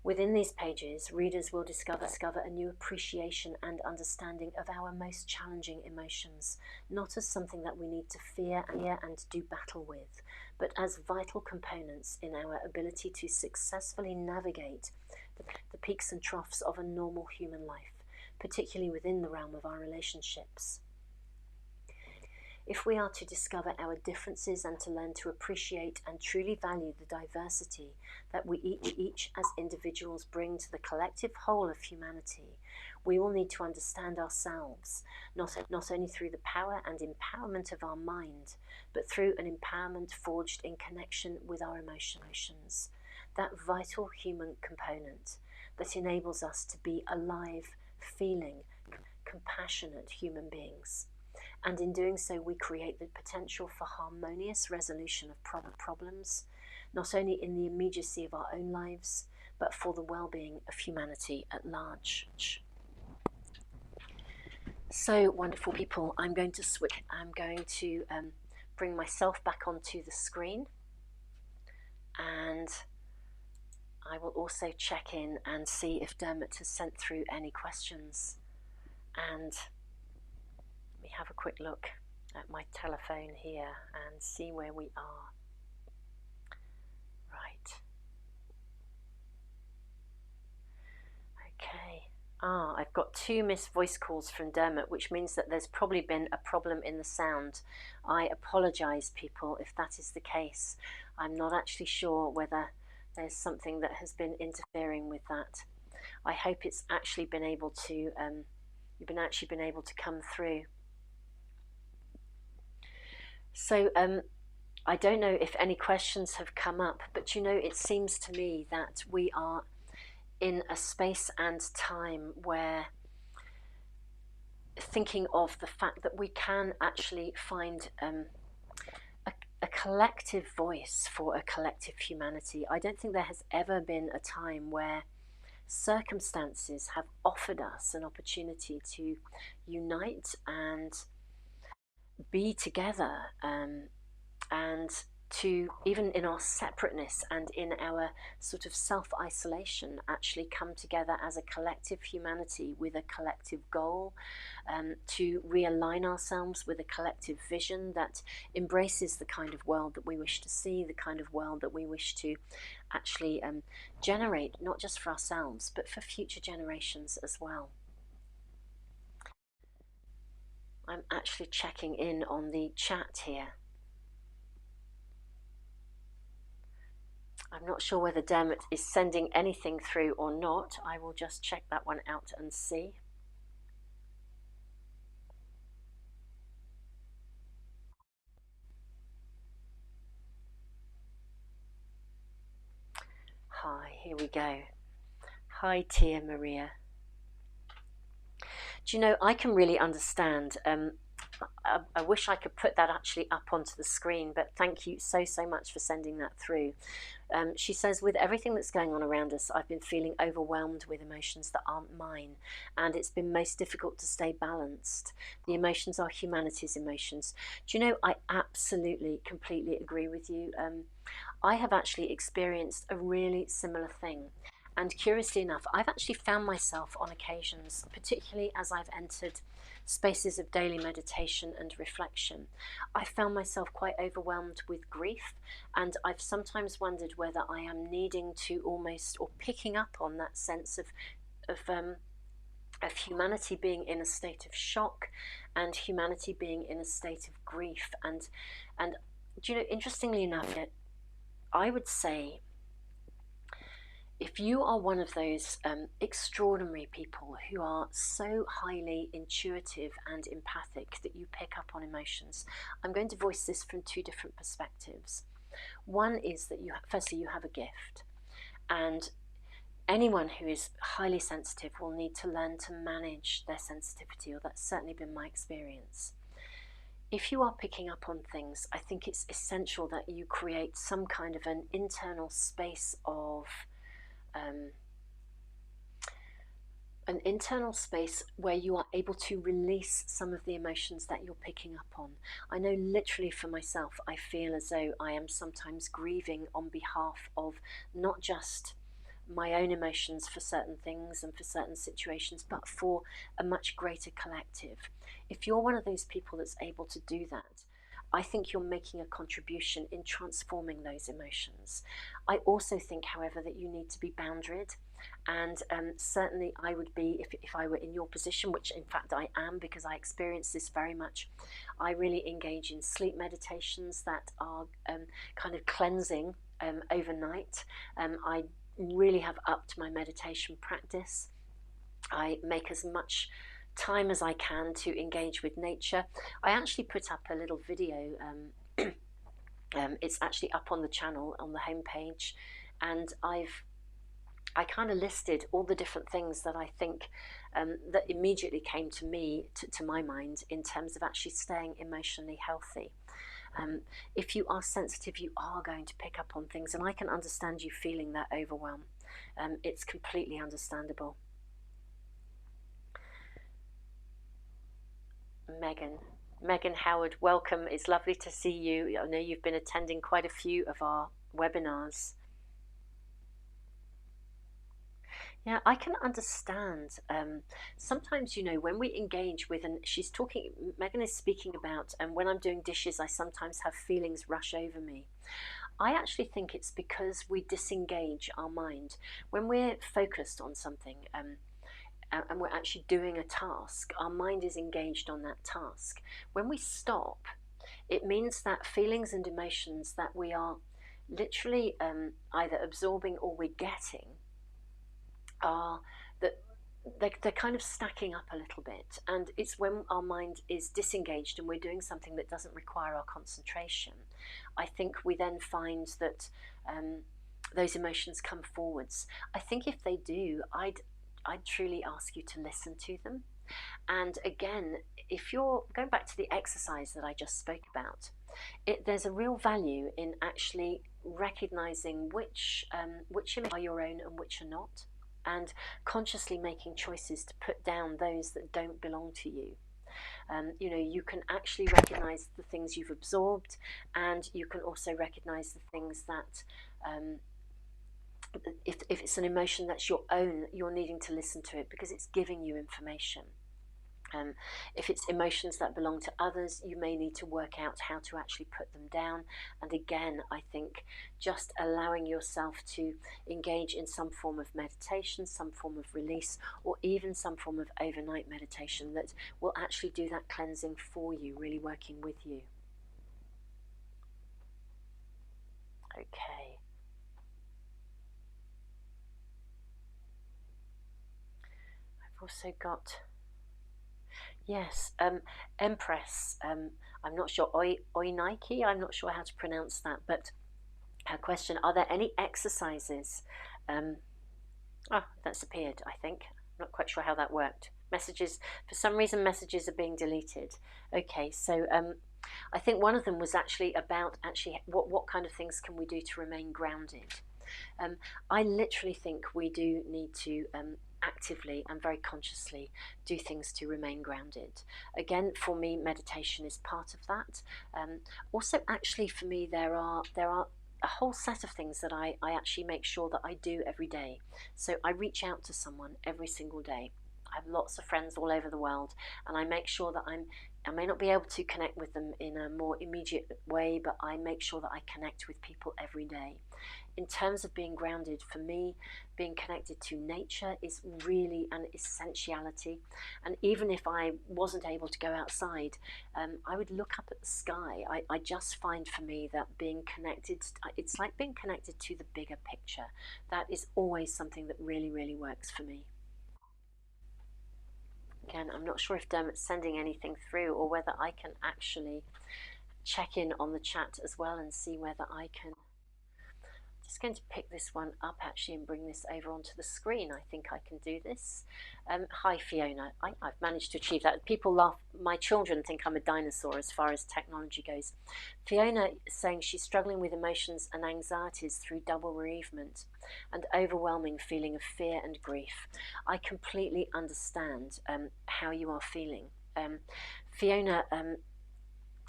Within these pages, readers will discover a new appreciation and understanding of our most challenging emotions, not as something that we need to fear and do battle with, but as vital components in our ability to successfully navigate the peaks and troughs of a normal human life, particularly within the realm of our relationships. If we are to discover our differences and to learn to appreciate and truly value the diversity that we each as individuals bring to the collective whole of humanity, we will need to understand ourselves, not only through the power and empowerment of our mind, but through an empowerment forged in connection with our emotions, that vital human component that enables us to be alive, feeling, compassionate human beings. And in doing so, we create the potential for harmonious resolution of problems, not only in the immediacy of our own lives, but for the well-being of humanity at large. So wonderful people, I'm going to switch. I'm going to bring myself back onto the screen, and I will also check in and see if Dermot has sent through any questions. And let me have a quick look at my telephone here and see where we are. Right. Okay. I've got 2 missed voice calls from Dermot, which means that there's probably been a problem in the sound. I apologise, people, if that is the case. I'm not actually sure whether there's something that has been interfering with that. I hope it's actually been able to, you've been able to come through. So I don't know if any questions have come up, but you know, it seems to me that we are in a space and time where thinking of the fact that we can actually find a collective voice for a collective humanity. I don't think there has ever been a time where circumstances have offered us an opportunity to unite and be together, and to, even in our separateness and in our sort of self-isolation, actually come together as a collective humanity with a collective goal, to realign ourselves with a collective vision that embraces the kind of world that we wish to see, the kind of world that we wish to actually generate, not just for ourselves, but for future generations as well. I'm actually checking in on the chat here. I'm not sure whether Dermot is sending anything through or not. I will just check that one out and see. Hi, here we go. Hi, Tia Maria. Do you know, I can really understand. I wish I could put that actually up onto the screen, but thank you so much for sending that through. She says, with everything that's going on around us, I've been feeling overwhelmed with emotions that aren't mine, and it's been most difficult to stay balanced. The emotions are humanity's emotions. Do you know, I absolutely, completely agree with you. I have actually experienced a really similar thing. And curiously enough, I've actually found myself on occasions, particularly as I've entered spaces of daily meditation and reflection, I found myself quite overwhelmed with grief, and I've sometimes wondered whether I am needing to almost, or picking up on that sense of humanity being in a state of shock and humanity being in a state of grief. And do you know, interestingly enough, I would say, if you are one of those extraordinary people who are so highly intuitive and empathic that you pick up on emotions, I'm going to voice this from 2 different perspectives. One is that firstly, you have a gift, and anyone who is highly sensitive will need to learn to manage their sensitivity, or that's certainly been my experience. If you are picking up on things, I think it's essential that you create some kind of an internal space of an internal space where you are able to release some of the emotions that you're picking up on. I know literally for myself, I feel as though I am sometimes grieving on behalf of not just my own emotions for certain things and for certain situations, but for a much greater collective. If you're one of those people that's able to do that, I think you're making a contribution in transforming those emotions. I also think, however, that you need to be boundaried, and certainly I would be, if I were in your position, which in fact I am, because I experience this very much. I really engage in sleep meditations that are kind of cleansing overnight. I really have upped my meditation practice. I make as much time as I can to engage with nature. I actually put up a little video, it's actually up on the channel on the homepage, and I kind of listed all the different things that I think that immediately came to me, to my mind, in terms of actually staying emotionally healthy. If you are sensitive, you are going to pick up on things, and I can understand you feeling that overwhelm. It's completely understandable. Megan Howard, welcome. It's lovely to see you. I know you've been attending quite a few of our webinars. Yeah, I can understand. Sometimes, you know, when we engage with, and Megan is speaking about, and when I'm doing dishes, I sometimes have feelings rush over me. I actually think it's because we disengage our mind. When we're focused on something, and we're actually doing a task, our mind is engaged on that task. When we stop, it means that feelings and emotions that we are literally either absorbing or we're getting are that they're kind of stacking up a little bit, and it's when our mind is disengaged and we're doing something that doesn't require our concentration, I think we then find that those emotions come forwards. I think if they do, I'd truly ask you to listen to them. And again, if you're going back to the exercise that I just spoke about, there's a real value in actually recognizing which emotions are your own and which are not, and consciously making choices to put down those that don't belong to you. You know, you can actually recognize the things you've absorbed, and you can also recognize the things that if it's an emotion that's your own, you're needing to listen to it because it's giving you information. If it's emotions that belong to others, you may need to work out how to actually put them down. And again, I think just allowing yourself to engage in some form of meditation, some form of release, or even some form of overnight meditation that will actually do that cleansing for you, really working with you. Okay. I've also got... Yes, Empress. I'm not sure. Nike. I'm not sure how to pronounce that. But her question: are there any exercises? That's appeared. I think. I'm not quite sure how that worked. Messages. For some reason, messages are being deleted. Okay, so I think one of them was actually about what kind of things can we do to remain grounded. I literally think we do need to actively and very consciously do things to remain grounded. Again, for me, meditation is part of that. Also, actually, for me, there are a whole set of things that I actually make sure that I do every day. So I reach out to someone every single day. I have lots of friends all over the world, and I make sure that I may not be able to connect with them in a more immediate way, but I make sure that I connect with people every day. In terms of being grounded, for me, being connected to nature is really an essentiality. And even if I wasn't able to go outside, I would look up at the sky. I just find for me that being connected, it's like being connected to the bigger picture. That is always something that really, really works for me. Again, I'm not sure if Dermot's sending anything through or whether I can actually check in on the chat as well and see whether I can... Just going to pick this one up actually and bring this over onto the screen. I think I can do this. Hi Fiona, I've managed to achieve that. People laugh, my children think I'm a dinosaur as far as technology goes. Fiona is saying she's struggling with emotions and anxieties through double bereavement and overwhelming feeling of fear and grief. I completely understand how you are feeling. Fiona,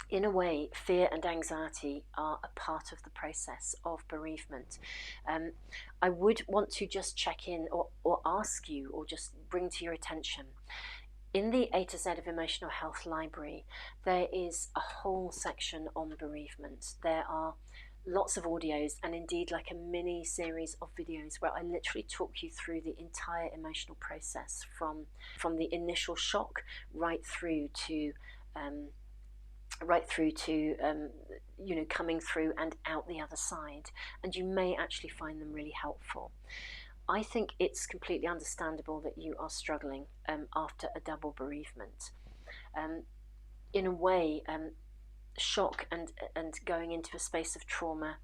in a way, fear and anxiety are a part of the process of bereavement. I would want to just check in or ask you or just bring to your attention. In the A2Z of Emotional Health library, there is a whole section on bereavement. There are lots of audios and indeed like a mini series of videos where I literally talk you through the entire emotional process from the initial shock right through to you know, coming through and out the other side, and you may actually find them really helpful. I think it's completely understandable that you are struggling after a double bereavement. In a way, shock and going into a space of trauma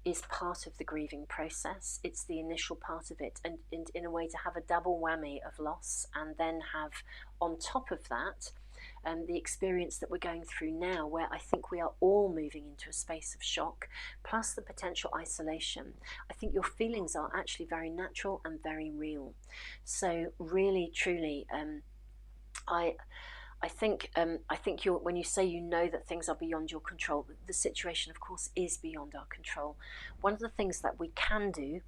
is part of the grieving process. It's the initial part of it, and in a way to have a double whammy of loss and then have on top of that the experience that we're going through now, where I think we are all moving into a space of shock, plus the potential isolation. I think your feelings are actually very natural and very real. So really, truly, I think when you say you know that things are beyond your control, the situation, of course, is beyond our control. One of the things that we can do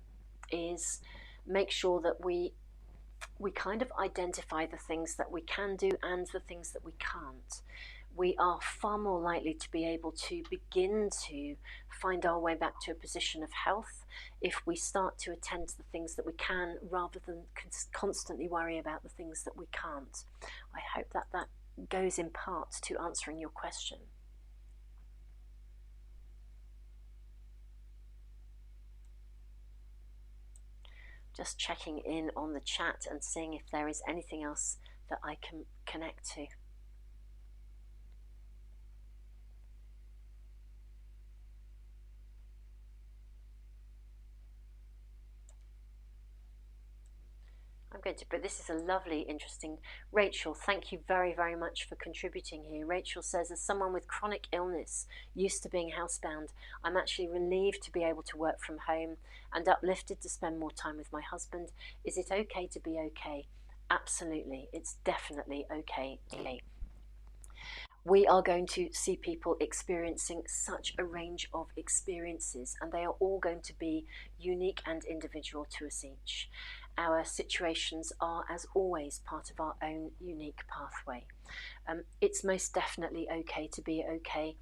is make sure that we kind of identify the things that we can do and the things that we can't. We are far more likely to be able to begin to find our way back to a position of health if we start to attend to the things that we can, rather than constantly worry about the things that we can't. I hope that that goes in part to answering your question. Just checking in on the chat and seeing if there is anything else that I can connect to. I'm going to, but this is a lovely, interesting. Rachel, thank you very, very much for contributing here. Rachel says, as someone with chronic illness, used to being housebound, I'm actually relieved to be able to work from home and uplifted to spend more time with my husband. Is it okay to be okay? Absolutely, it's definitely okay. We are going to see people experiencing such a range of experiences, and they are all going to be unique and individual to us each. Our situations are, as always, part of our own unique pathway. It's most definitely okay to be okay,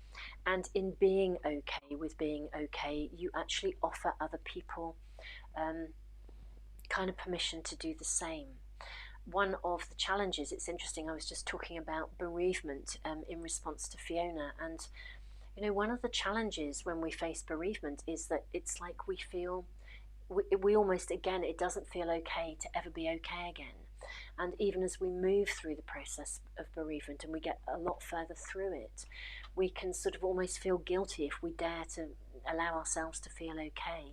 and in being okay with being okay, you actually offer other people kind of permission to do the same. One of the challenges, it's interesting, I was just talking about bereavement in response to Fiona, and one of the challenges when we face bereavement is that it's like we feel, we almost, again, it doesn't feel okay to ever be okay again. And even as we move through the process of bereavement and we get a lot further through it, we can sort of almost feel guilty if we dare to allow ourselves to feel okay.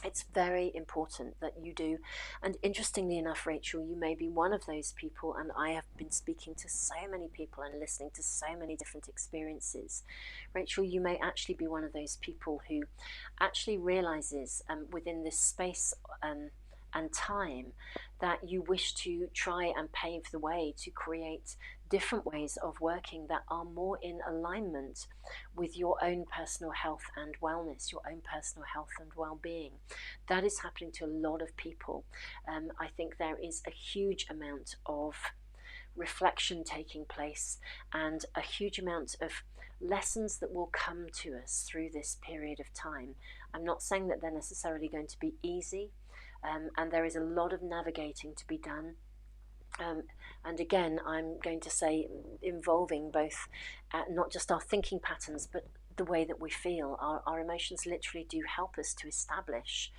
It's very important that you do. And interestingly enough, Rachel, you may be one of those people, and I have been speaking to so many people and listening to so many different experiences. Rachel, you may actually be one of those people who actually realizes within this space and time that you wish to try and pave the way to create different ways of working that are more in alignment with your own personal health and wellness, your own personal health and well-being. That is happening to a lot of people. I think there is a huge amount of reflection taking place and a huge amount of lessons that will come to us through this period of time. I'm not saying that they're necessarily going to be easy, and there is a lot of navigating to be done. And again, I'm going to say involving both not just our thinking patterns, but the way that we feel. Our emotions literally do help us to establish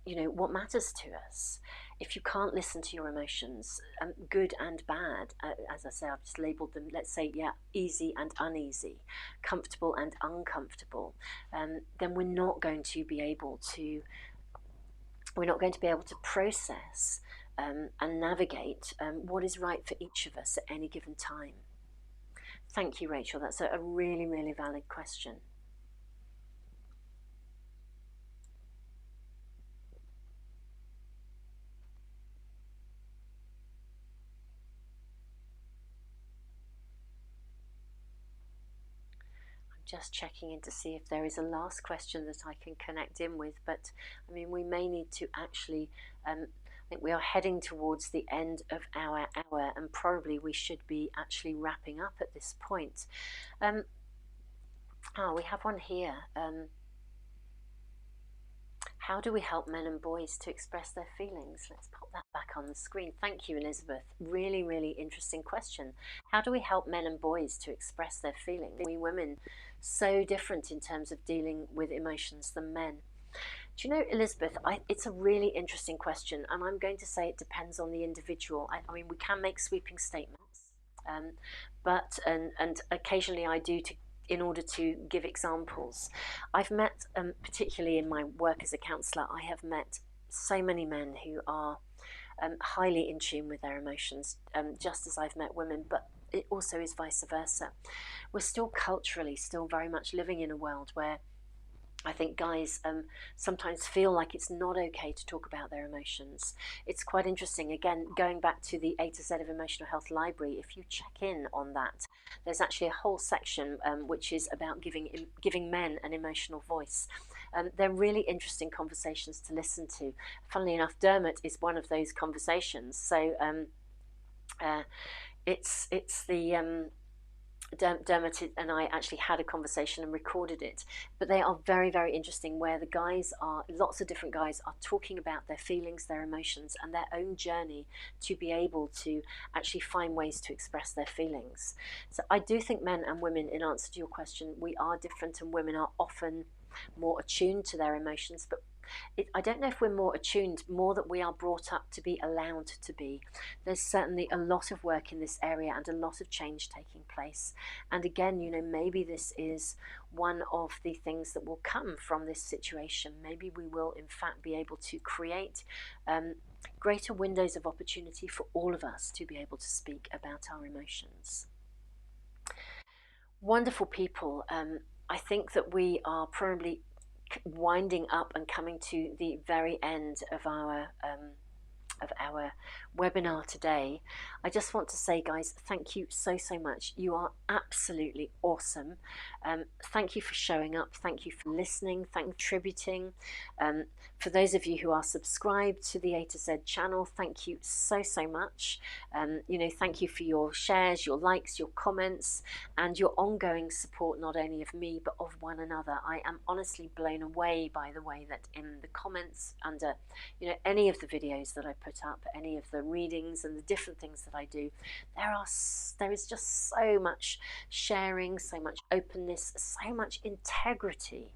what matters to us. If you can't listen to your emotions, good and bad, as I say, I've just labeled them, let's say, easy and uneasy, comfortable and uncomfortable, then we're not going to be able to process and navigate what is right for each of us at any given time. Thank you, Rachel. That's a really, really valid question. Just checking in to see if there is a last question that I can connect in with, but I mean, we may need to actually, I think we are heading towards the end of our hour, and probably we should be actually wrapping up at this point. We have one here. How do we help men and boys to express their feelings? Let's pop that back on the screen. Thank you, Elizabeth. Really, really interesting question. How do we help men and boys to express their feelings? We women, so different in terms of dealing with emotions than men. Do you know, Elizabeth, it's a really interesting question, and I'm going to say it depends on the individual. I mean, we can make sweeping statements, but occasionally I do in order to give examples. I've met, particularly in my work as a counsellor, I have met so many men who are highly in tune with their emotions, just as I've met women, but it also is vice versa. We're still culturally very much living in a world where I think guys sometimes feel like it's not okay to talk about their emotions. It's quite interesting, again, going back to the A2Z of Emotional Health library, if you check in on that, there's actually a whole section which is about giving men an emotional voice. They're really interesting conversations to listen to. Funnily enough, Dermot is one of those conversations. So it's the Dermot and I actually had a conversation and recorded it, but they are very, very interesting, where the guys are, lots of different guys are talking about their feelings, their emotions, and their own journey to be able to actually find ways to express their feelings. So I do think men and women, in answer to your question, we are different, and women are often more attuned to their emotions, but I don't know if we're more attuned, more that we are brought up to be allowed to be. There's certainly a lot of work in this area and a lot of change taking place. And again, you know, maybe this is one of the things that will come from this situation. Maybe we will, in fact, be able to create greater windows of opportunity for all of us to be able to speak about our emotions. Wonderful people. I think that we are probably winding up and coming to the very end of our webinar today. I just want to say, guys, thank you so much. You are absolutely awesome. Thank you for showing up. Thank you for listening. Thank you for contributing. For those of you who are subscribed to the A2Z channel, thank you so much. You know, thank you for your shares, your likes, your comments, and your ongoing support, not only of me but of one another. I am honestly blown away by the way that in the comments under, you know, any of the videos that I put up, any of the readings and the different things that I do, there is just so much sharing, so much openness, so much integrity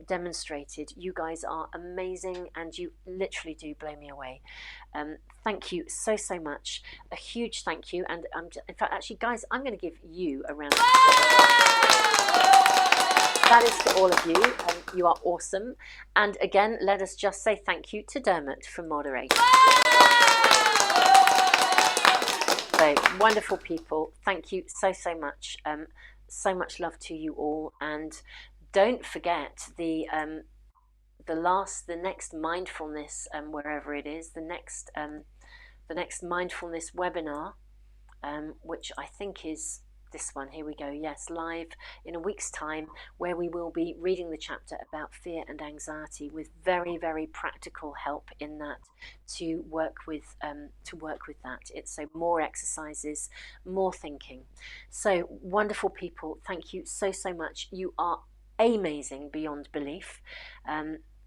demonstrated. You guys are amazing, and you literally do blow me away. Thank you so much. A huge thank you. And in fact, actually, guys, I'm going to give you a round of applause. That is to all of you. You are awesome. And again, let us just say thank you to Dermot for moderating. So wonderful people. Thank you so much. So much love to you all. And don't forget the next mindfulness, wherever it is, the next mindfulness webinar, which I think is this one. Here we go. Yes, live in a week's time, where we will be reading the chapter about fear and anxiety with very, very practical help in that to work with that. It's so more exercises, more thinking. So wonderful people. Thank you so much. You are amazing beyond belief.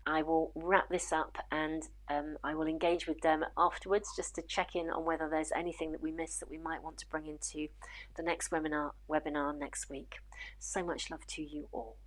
I will wrap this up, and I will engage with Dermot afterwards just to check in on whether there's anything that we missed that we might want to bring into the next webinar next week. So much love to you all.